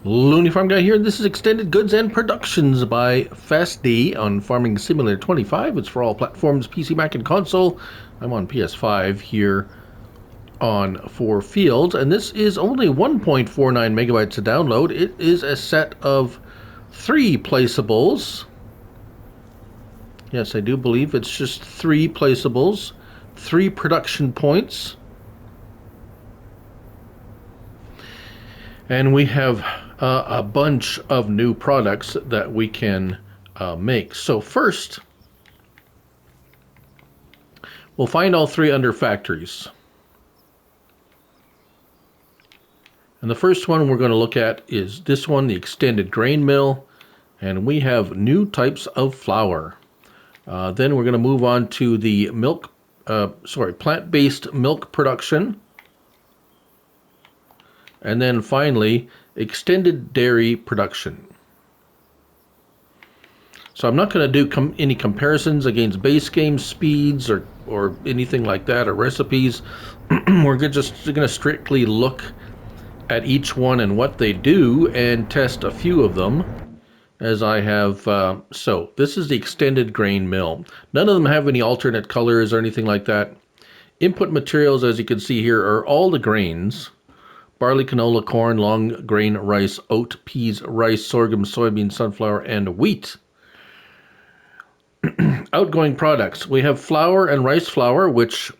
Looney Farm Guy here. This is Extended Goods and Productions by Fasde on Farming Simulator 25. It's for all platforms, PC, Mac, and console. I'm on PS5 here on 4Fields, and this is only 1.49 megabytes to download. It is a set of 3 placeables. Yes, I do believe it's just 3 placeables, 3 production points. And we have a bunch of new products that we can make. So first, we'll find all 3 under factories. And the first one we're going to look at is this one, the extended grain mill. And we have new types of flour. Then we're going to move on to the plant-based milk production. And then finally, extended dairy production. So I'm not going to do any comparisons against base game speeds or anything like that, or recipes. We're just going to strictly look at each one and what they do and test a few of them, as I have. So this is the extended grain mill. None of them have any alternate colors or anything like that. Input materials, as you can see here, are all the grains. Barley, canola, corn, long grain rice, oat, peas, rice, sorghum, soybean, sunflower, and wheat. Outgoing products. We have flour and rice flour, which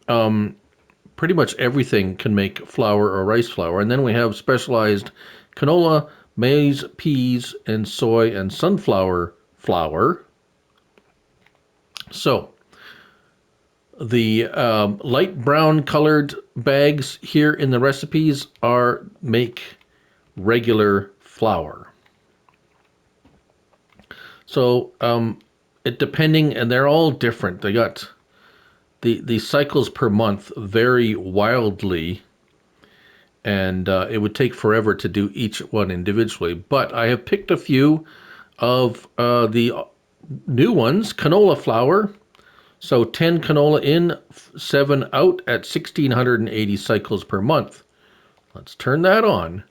pretty much everything can make flour or rice flour. And then we have specialized canola, maize, peas, and soy and sunflower flour. So the light brown colored bags here in the recipes make regular flour. So depending, and they're all different. They got the cycles per month vary wildly, and it would take forever to do each one individually. But I have picked a few of the new ones. Canola flour. So 10 canola in, 7 out at 1,680 cycles per month. Let's turn that on.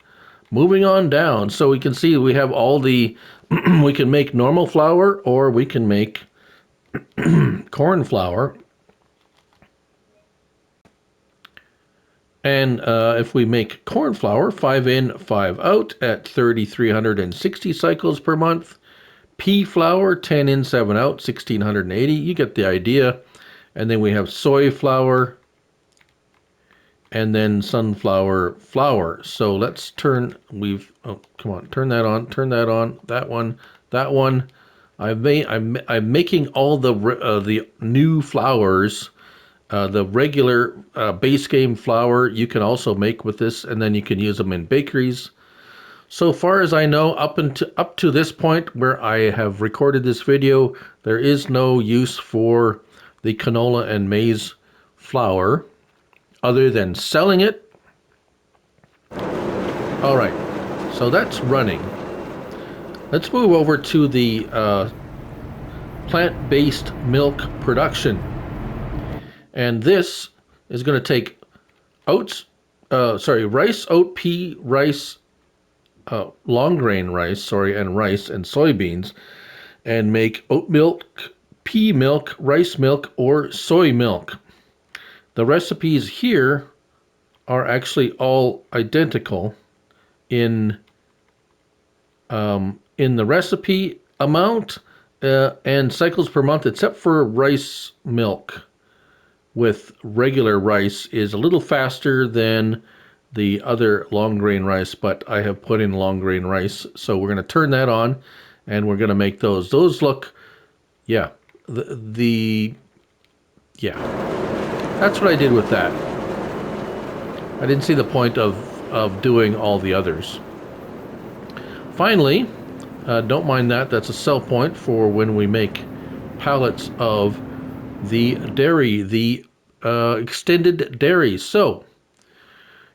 Moving on down, so we can see we have all the, we can make normal flour or we can make corn flour. And if we make corn flour, 5 in, 5 out at 3,360 cycles per month. Pea flour, 10 in, 7 out, 1,680. You get the idea. And then we have soy flour, and then sunflower flour. So let's turn. Come on, turn that on. Turn that on. That one. That one. I'm making all the new flours. The regular base game flour you can also make with this, and then you can use them in bakeries. So far as I know, up to this point where I have recorded this video, there is no use for the canola and maize flour other than selling it. All right, so that's running. Let's move over to the plant-based milk production. And this is going to take rice, oat, pea, rice, long grain rice, and rice and soybeans, and make oat milk, pea milk, rice milk, or soy milk. The recipes here are actually all identical in the recipe amount and cycles per month, except for rice milk with regular rice is a little faster than the other long grain rice, but I have put in long grain rice, so we're going to turn that on and we're going to make those. Those look, yeah, yeah, that's what I did with that. I didn't see the point of doing all the others. Finally, don't mind that. That's a sell point for when we make pallets of the dairy, the extended dairy. So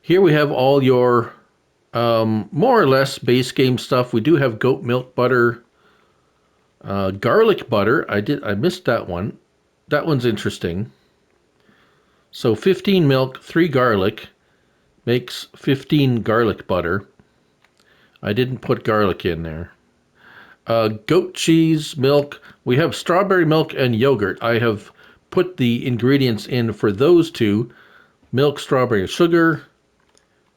here we have all your more or less base game stuff. We do have goat milk butter, garlic butter. I missed that one. That one's interesting. So 15 milk, 3 garlic makes 15 garlic butter. I didn't put garlic in there. Goat cheese, milk. We have strawberry milk and yogurt. I have put the ingredients in for those two. Milk, strawberry, and sugar.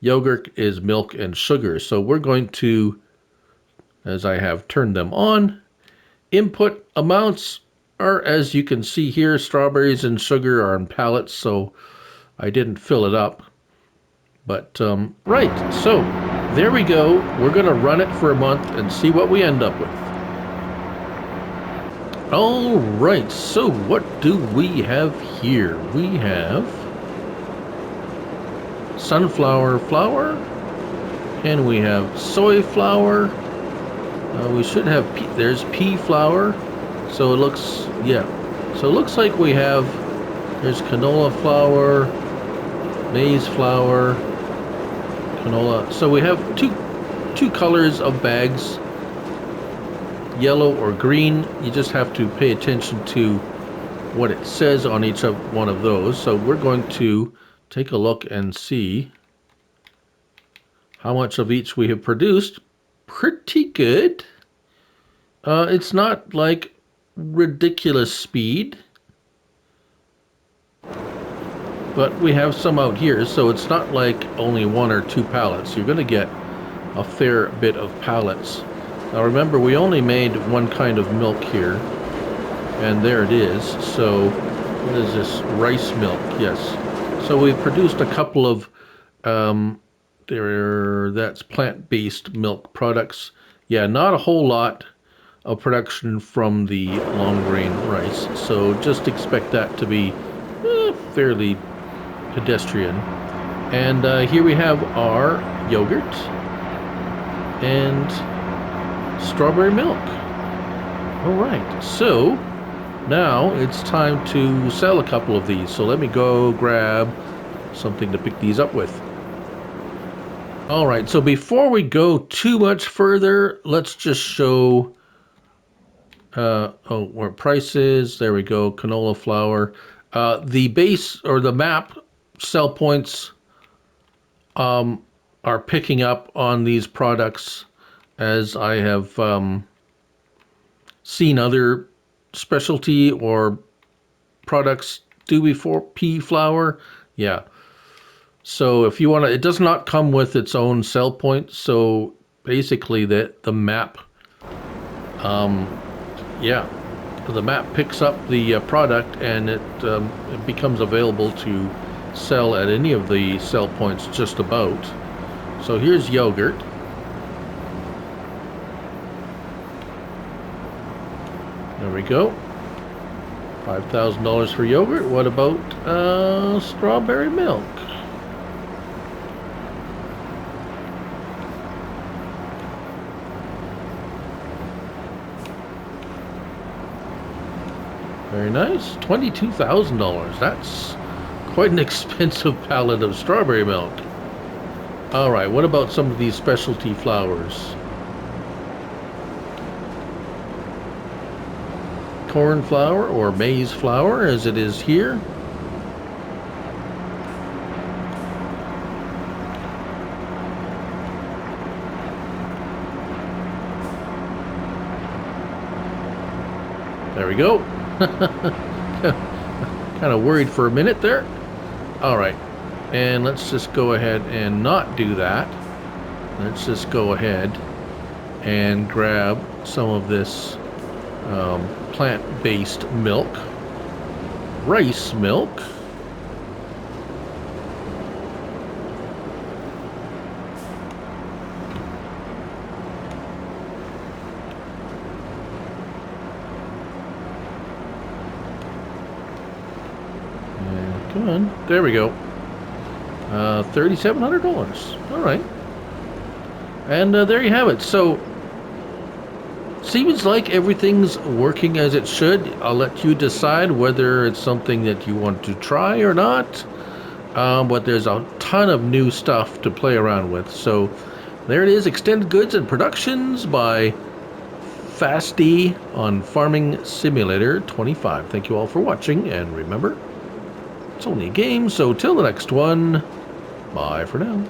Yogurt is milk and sugar. So we're going to, as I have turned them on, input amounts are, as you can see here, strawberries and sugar are in pallets, so I didn't fill it up. But, right, so there we go. We're going to run it for a month and see what we end up with. All right, so what do we have here? We have sunflower flour, and we have soy flour. We should have there's pea flour, so it looks, yeah. So it looks like we have, there's canola flour, maize flour, canola. So we have two colors of bags, yellow or green. You just have to pay attention to what it says on each of one of those. So we're going to take a look and see how much of each we have produced. Pretty good. It's not like ridiculous speed, but we have some out here, so it's not like only 1 or 2 pallets. You're going to get a fair bit of pallets. Now remember, we only made one kind of milk here, and there it is. So what is this? Rice milk, yes. So we've produced a couple of that's plant-based milk products. Yeah, not a whole lot of production from the long grain rice, so just expect that to be fairly pedestrian. And here we have our yogurt and strawberry milk. All right, so now it's time to sell a couple of these, so let me go grab something to pick these up with. All right, so before we go too much further, let's just show where price is. There we go, canola flour. The base or the map sell points are picking up on these products, as I have seen other specialty or products do before. Pea flour, yeah. So if you want to, it does not come with its own sell point. So basically the map, yeah, the map picks up the product, and it becomes available to sell at any of the sell points just about. So here's yogurt. There we go. $5,000 for yogurt. What about strawberry milk? Very nice. $22,000. That's quite an expensive pallet of strawberry milk. All right, what about some of these specialty flours? Corn flour or maize flour, as it is here. There we go. Kind of worried for a minute there. All right, and let's just go ahead and not do that. Let's just go ahead and grab some of this plant-based milk, rice milk. And come on, there we go. $3,700. All right, and there you have it. So seems like everything's working as it should. I'll let you decide whether it's something that you want to try or not. But there's a ton of new stuff to play around with. So there it is, Extended Goods and Productions by Fasde on Farming Simulator 25. Thank you all for watching, and remember, it's only a game, so till the next one, bye for now.